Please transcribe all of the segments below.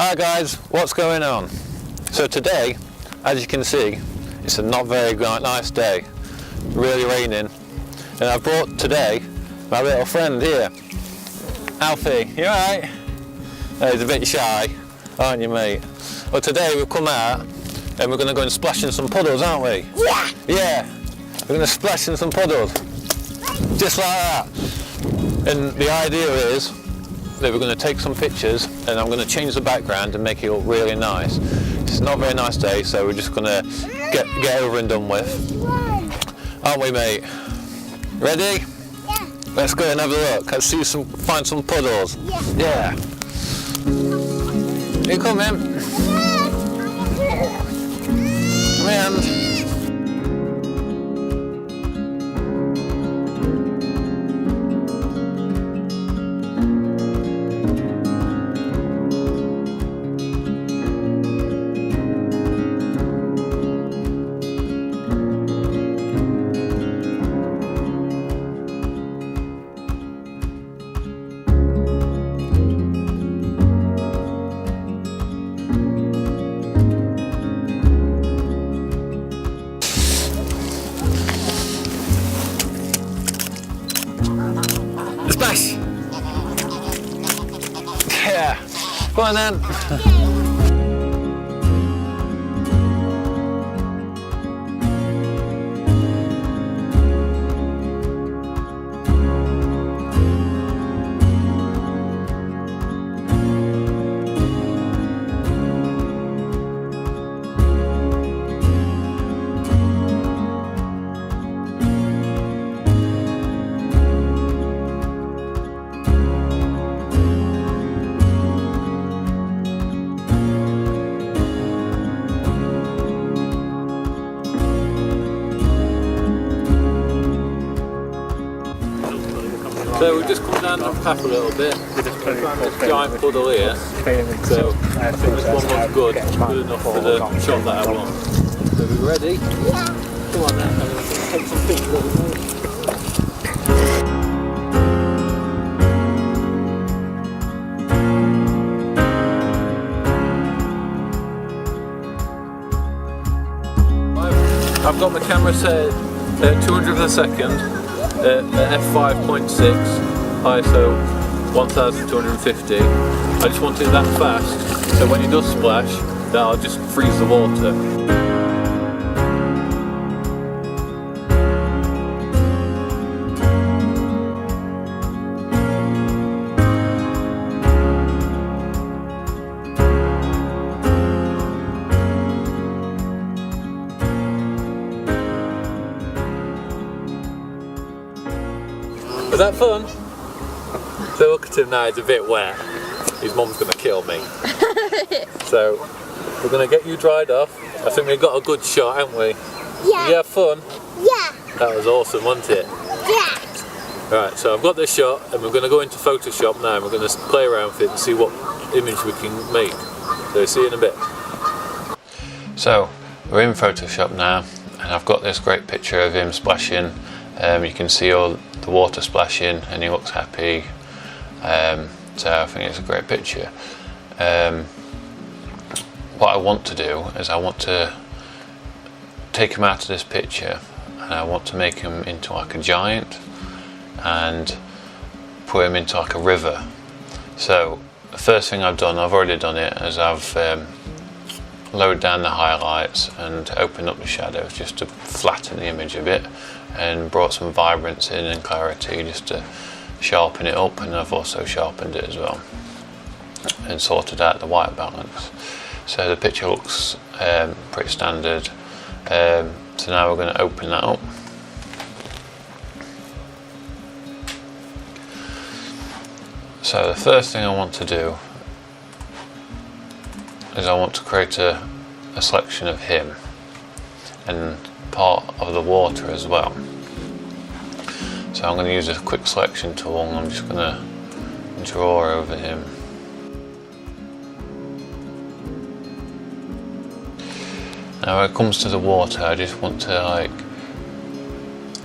Hi guys, what's going on? So today, as you can see, it's a not very nice day, really raining, and I've brought today my little friend here, Alfie. You alright? Oh, he's a bit shy, aren't you, mate? Well, today we've come out and we're going to go and splash in some puddles, aren't we? Yeah! Yeah, we're going to splash in some puddles, just like that. And the idea is that we're going to take some pictures and I'm going to change the background and make it look really nice. It's not a very nice day, so we're just going to get over and done with. Aren't we, mate? Ready? Yeah. Let's go and have a look. Let's find some puddles. Yeah. Yeah. You come in. Come in. Splash! Yeah, go on then. So we've just come down the path a little bit. We found this giant puddle here. So I think this one looks good enough for the shot that I want. So we ready? Yeah. Come on then, take some pictures of it. I've got my camera set at 200th of a second. F5.6 ISO 1250. I just want it that fast so when it does splash that'll just freeze the water. Was that fun? So look at him now, he's a bit wet. His mum's going to kill me. So we're going to get you dried off. I think we've got a good shot, haven't we? Yeah. Did you have fun? Yeah. That was awesome, wasn't it? Yeah. Right, so I've got this shot and we're going to go into Photoshop now and we're going to play around with it and see what image we can make. So see you in a bit. So we're in Photoshop now and I've got this great picture of him splashing. You can see all the water splashing and he looks happy, so I think it's a great picture. What I want to do is I want to take him out of this picture and I want to make him into like a giant and put him into like a river. So the first thing I've already done it, is I've lowered down the highlights and opened up the shadows just to flatten the image a bit and brought some vibrance in and clarity just to sharpen it up, and I've also sharpened it as well and sorted out the white balance. So the picture looks pretty standard. So now we're going to open that up. So the first thing I want to do is I want to create a selection of him and part of the water as well. So I'm going to use a quick selection tool and I'm just going to draw over him. Now when it comes to the water, I just want to like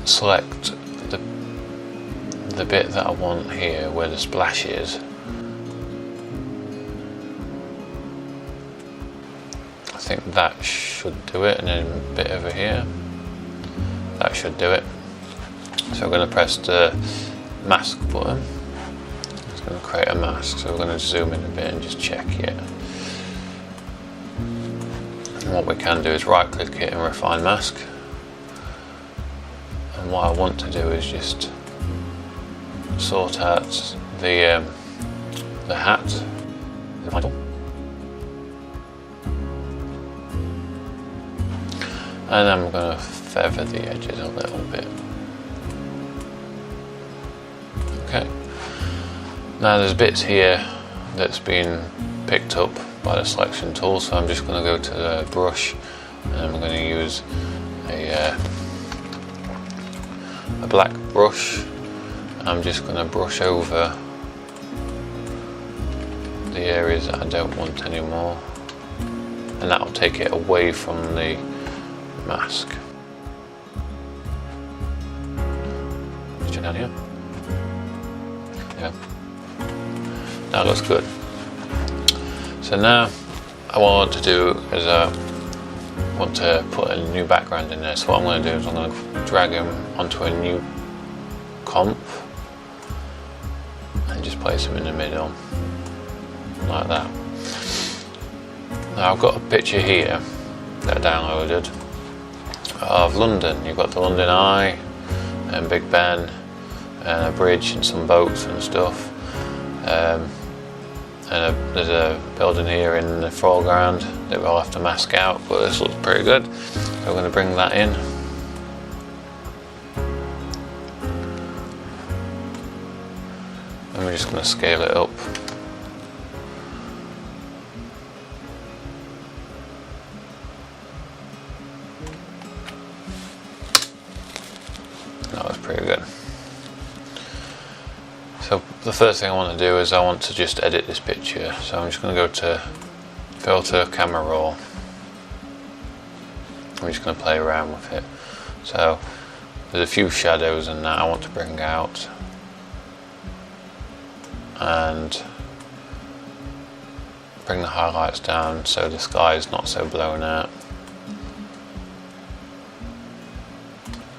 select the bit that I want here where the splash is, think that should do it, and then a bit over here. That should do it. So we're going to press the mask button. It's going to create a mask, so we're going to zoom in a bit and just check it. And what we can do is right click it and refine mask. And what I want to do is just sort out the hat, the puddle. And I'm going to feather the edges a little bit. Okay. Now there's bits here that's been picked up by the selection tool, so I'm just going to go to the brush and I'm going to use a black brush. I'm just going to brush over the areas that I don't want anymore, and that will take it away from the mask. Just check down here. Yeah, that looks good. So now what I want to do is I want to put a new background in there. So what I'm going to do is I'm going to drag him onto a new comp and just place him in the middle like that. Now I've got a picture here that I downloaded of London. You've got the London Eye and Big Ben and a bridge and some boats and stuff. There's a building here in the foreground that we'll have to mask out, but this looks pretty good. So we're going to bring that in. And we're just going to scale it up. That was pretty good. So the first thing I want to do is I want to just edit this picture. So I'm just going to go to Filter, Camera Raw. I'm just going to play around with it. So there's a few shadows and that I want to bring out. And bring the highlights down so the sky is not so blown out.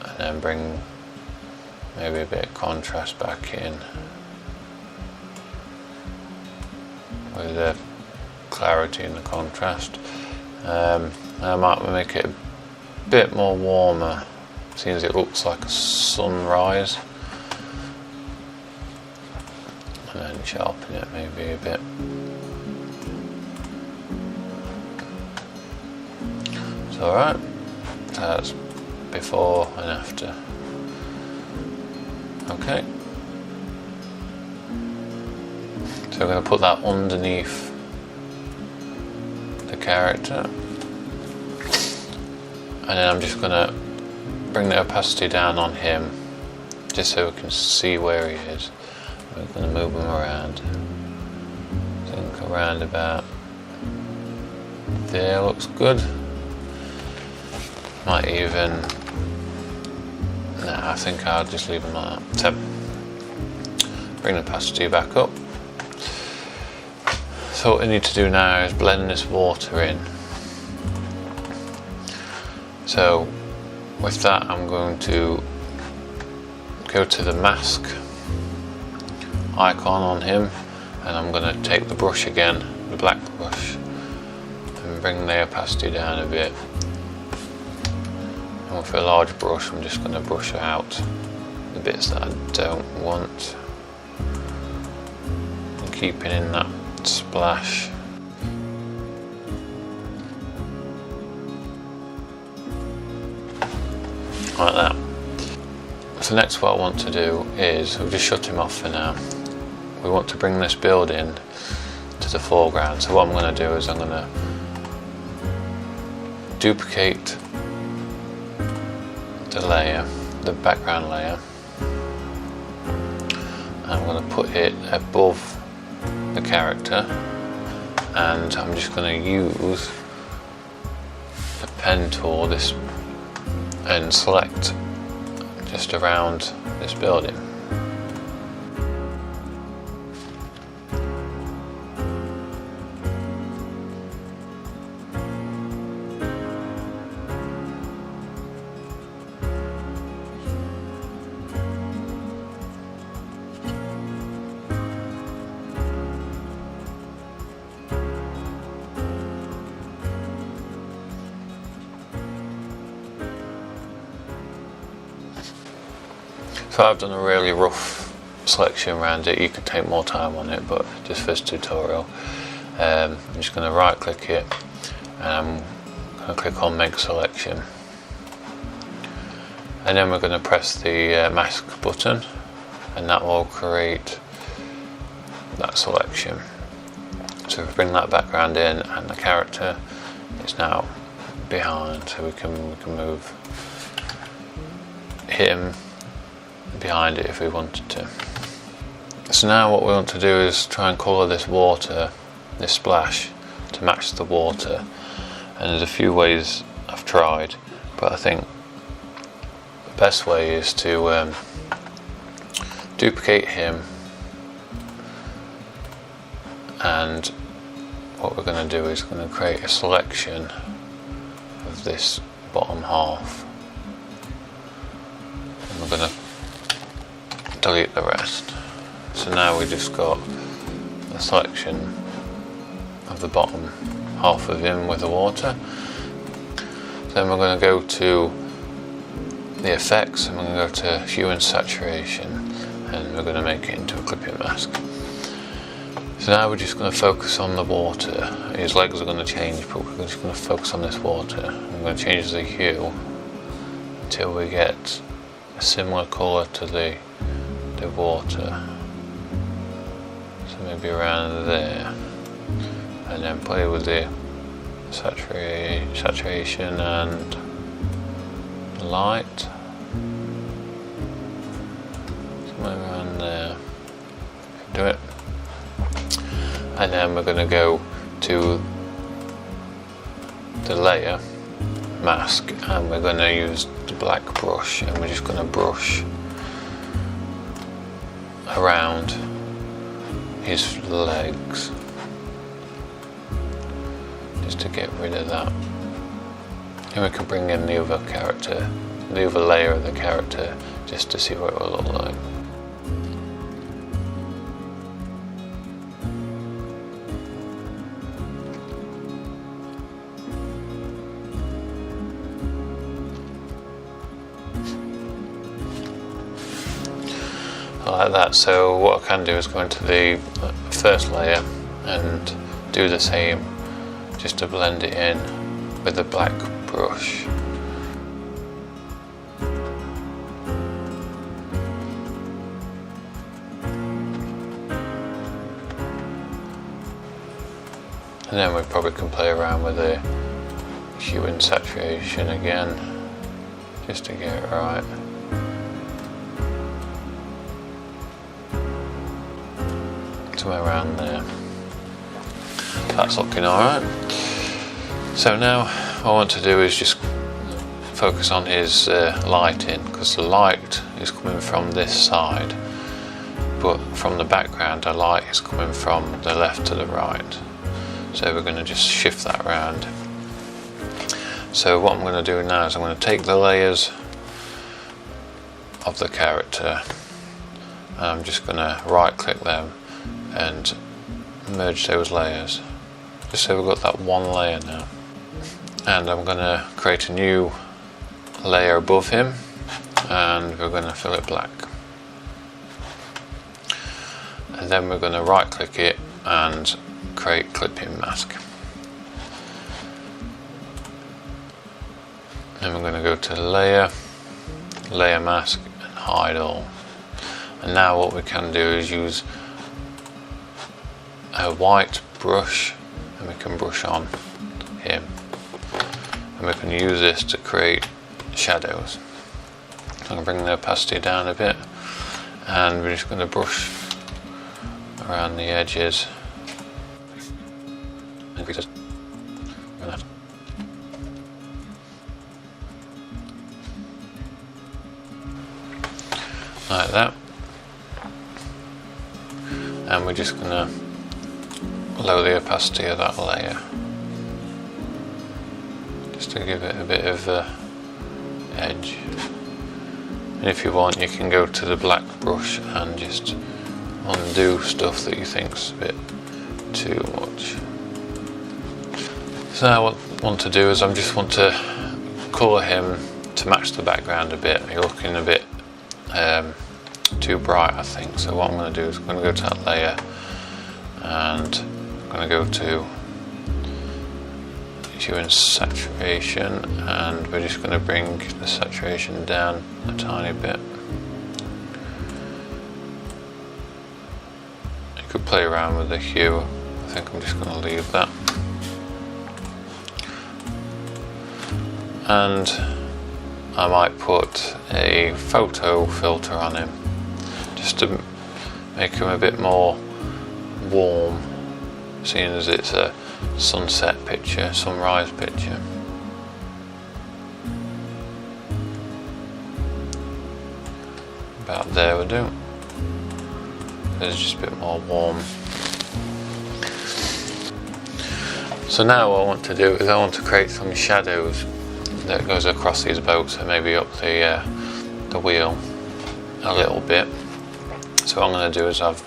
And then bring maybe a bit of contrast back in with the clarity and the contrast. I might make it a bit more warmer, seeing as it looks like a sunrise, and then sharpen it maybe a bit. It's alright. So that's before and after. Okay. So we're going to put that underneath the character. And then I'm just going to bring the opacity down on him, just so we can see where he is. We're going to move him around. I think around about there looks good. Might even... Nah, I think I'll just leave him like that. So, bring the opacity back up. So what we need to do now is blend this water in. So with that I'm going to go to the mask icon on him, and I'm going to take the brush again, the black brush, and bring the opacity down a bit. And with a large brush I'm just going to brush out the bits that I don't want, and keeping in that splash. Like that. So next what I want to do is, we've just shut him off for now. We want to bring this building to the foreground. So what I'm going to do is I'm going to duplicate the layer, the background layer. And I'm going to put it above the character, and I'm just going to use the pen tool and select just around this building. If I've done a really rough selection around it, you can take more time on it, but just for this tutorial, I'm just going to right click it and I'm going to click on make selection, and then we're going to press the mask button, and that will create that selection. So if we bring that background in, and the character is now behind, so we can move him behind it if we wanted to. So now what we want to do is try and colour this water, this splash, to match the water. And there's a few ways I've tried, but I think the best way is to duplicate him, and what we're going to do is going to create a selection of this bottom half, and we're going to delete the rest. So now we just got a selection of the bottom half of him with the water. Then we're going to go to the effects, and we're going to go to hue and saturation, and we're going to make it into a clipping mask. So now we're just going to focus on the water. His legs are going to change, but we're just going to focus on this water. I'm going to change the hue until we get a similar colour to the water. So maybe around there, and then play with the saturation and light, somewhere around there. Do it. And then we're going to go to the layer mask, and we're going to use the black brush, and we're just going to brush around his legs just to get rid of that. And we can bring in the other character, the other layer of the character, just to see what it will look like. Like that. So what I can do is go into the first layer and do the same, just to blend it in with the black brush. And then we probably can play around with the hue and saturation again, just to get it right. Somewhere around there. That's looking alright. So now what I want to do is just focus on his lighting, because the light is coming from this side, but from the background the light is coming from the left to the right. So we're going to just shift that around. So what I'm going to do now is I'm going to take the layers of the character, and I'm just going to right click them and merge those layers, just so we've got that one layer now. And I'm going to create a new layer above him, and we're going to fill it black. And then we're going to right click it and create clipping mask. And we're going to go to layer, layer mask, and hide all. And now what we can do is use a white brush, and we can brush on him, and we can use this to create shadows. I'm going to bring the opacity down a bit, and we're just going to brush around the edges. Like that. And we're just going to lower the opacity of that layer, just to give it a bit of edge. And if you want, you can go to the black brush and just undo stuff that you think's a bit too much. So now what I want to do is I just want to colour him to match the background a bit. You're looking a bit too bright, I think. So what I'm going to do is I'm going to go to that layer, and I'm going to go to hue and saturation, and we're just going to bring the saturation down a tiny bit. You could play around with the hue. I think I'm just going to leave that. And I might put a photo filter on him just to make him a bit more warm, seeing as it's a sunset picture, sunrise picture. About there we do. It's just a bit more warm. So now what I want to do is I want to create some shadows that goes across these boats, and maybe up the wheel a little bit. So what I'm going to do is I've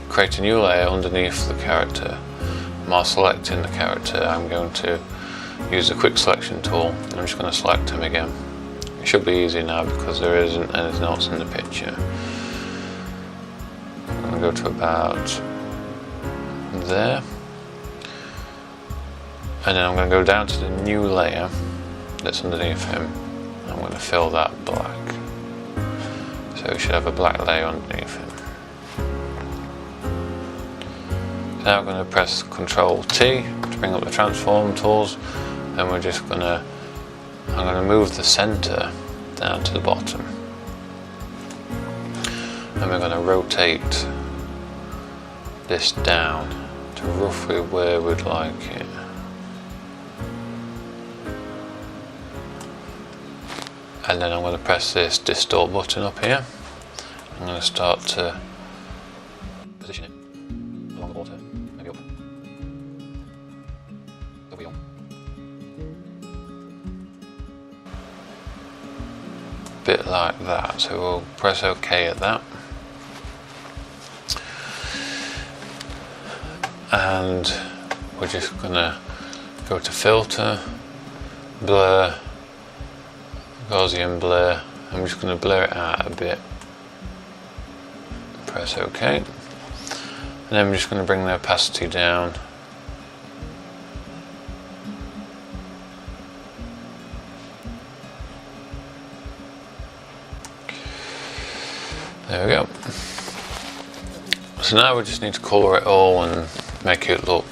created a new layer underneath the character. While selecting the character, I'm going to use the quick selection tool, and I'm just going to select him again. It should be easy now because there isn't anything else in the picture. I'm going to go to about there, and then I'm going to go down to the new layer that's underneath him. I'm going to fill that black, so we should have a black layer underneath him. Now I'm going to press Ctrl T to bring up the transform tools, and I'm going to move the center down to the bottom, and we're going to rotate this down to roughly where we'd like it. And then I'm going to press this distort button up here. I'm going to start to position it along the water, maybe up the wheel. Bit like that, so we'll press OK at that. And we're just going to go to Filter, Blur, Gaussian blur. I'm just going to blur it out a bit. Press OK. And then I'm just going to bring the opacity down. There we go. So now we just need to colour it all and make it look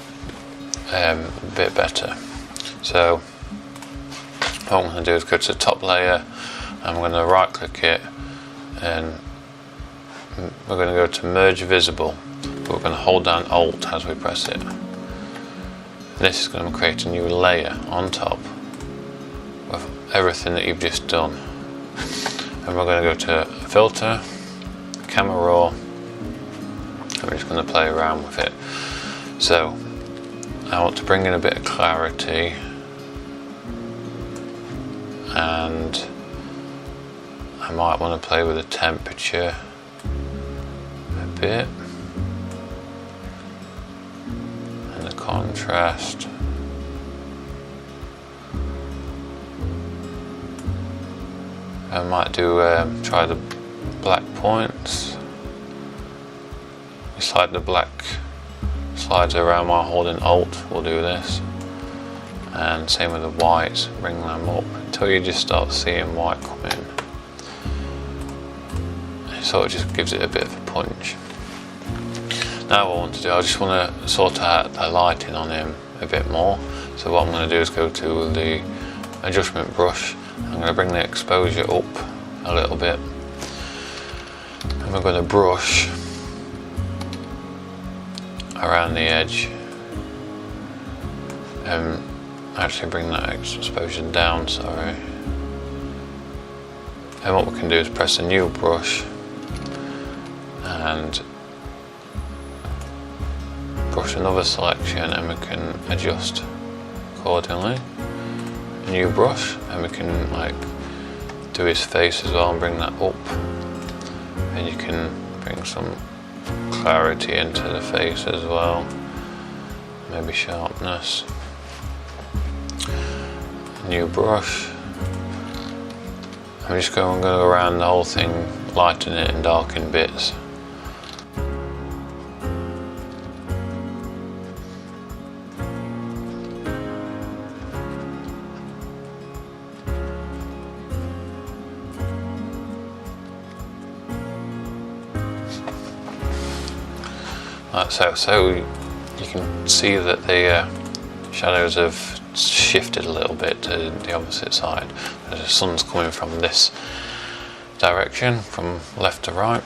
a bit better. So what I'm going to do is go to the top layer, I'm going to right click it, and we're going to go to merge visible, but we're going to hold down Alt as we press it. This is going to create a new layer on top of everything that you've just done. And we're going to go to Filter, Camera Raw, and we're just going to play around with it. So I want to bring in a bit of clarity, and I might want to play with the temperature a bit and the contrast. I might do try the black points. You slide the black slides around while holding Alt. We'll do this. And same with the whites, bring them up until you just start seeing white come in. It sort of just gives it a bit of a punch. Now what I want to do, I just want to sort out the lighting on him a bit more. So what I'm going to do is go to the adjustment brush. I'm going to bring the exposure up a little bit. And we're going to brush around the edge. Actually bring that exposure down, sorry. And what we can do is press a new brush and brush another selection, and we can adjust accordingly. A new brush, and we can like do his face as well and bring that up. And you can bring some clarity into the face as well, maybe sharpness. New brush. I'm just going to go around the whole thing lighten it and darken bits. Like so you can see that the shadows have shifted a little bit to the opposite side. The sun's coming from this direction, from left to right.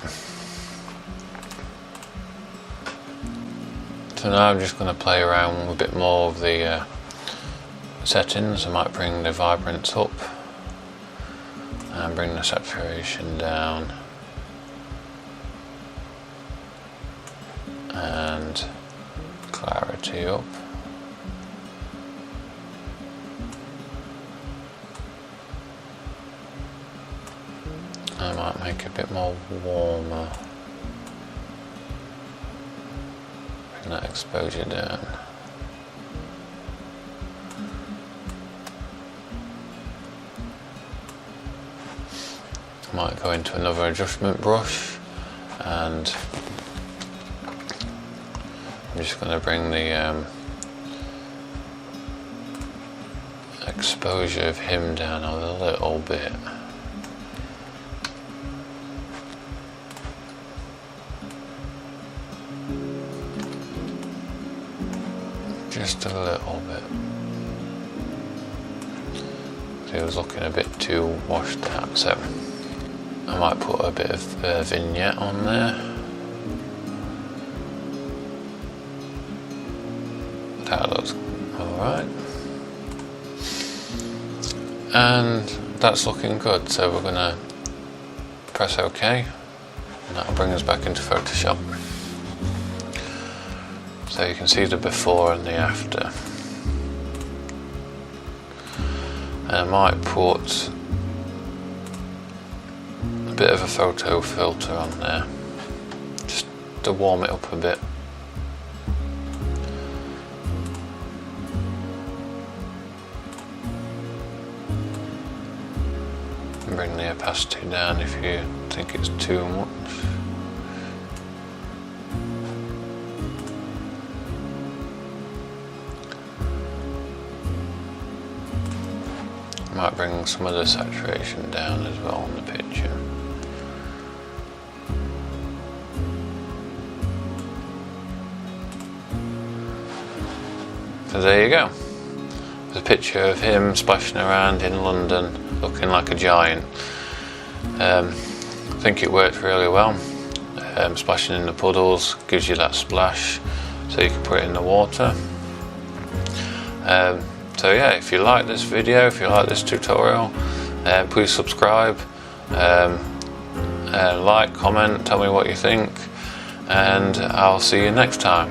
So now I'm just going to play around with a bit more of the settings. I might bring the vibrance up and bring the saturation down and clarity up. I might make it a bit more warmer. Bring that exposure down. I might go into another adjustment brush and I'm just going to bring the exposure of him down a little bit. Just a little bit. He was looking a bit too washed out, so I might put a bit of vignette on there. That looks alright. And that's looking good, so we're going to press OK and that'll bring us back into Photoshop. So you can see the before and the after. And I might put a bit of a photo filter on there just to warm it up a bit. Bring the opacity down if you think it's too much. Might bring some of the saturation down as well on the picture. So there you go. There's a picture of him splashing around in London, looking like a giant. I think it worked really well. Splashing in the puddles gives you that splash, so you can put it in the water. So yeah, if you like this video, if you like this tutorial, please subscribe, like, comment, tell me what you think, and I'll see you next time.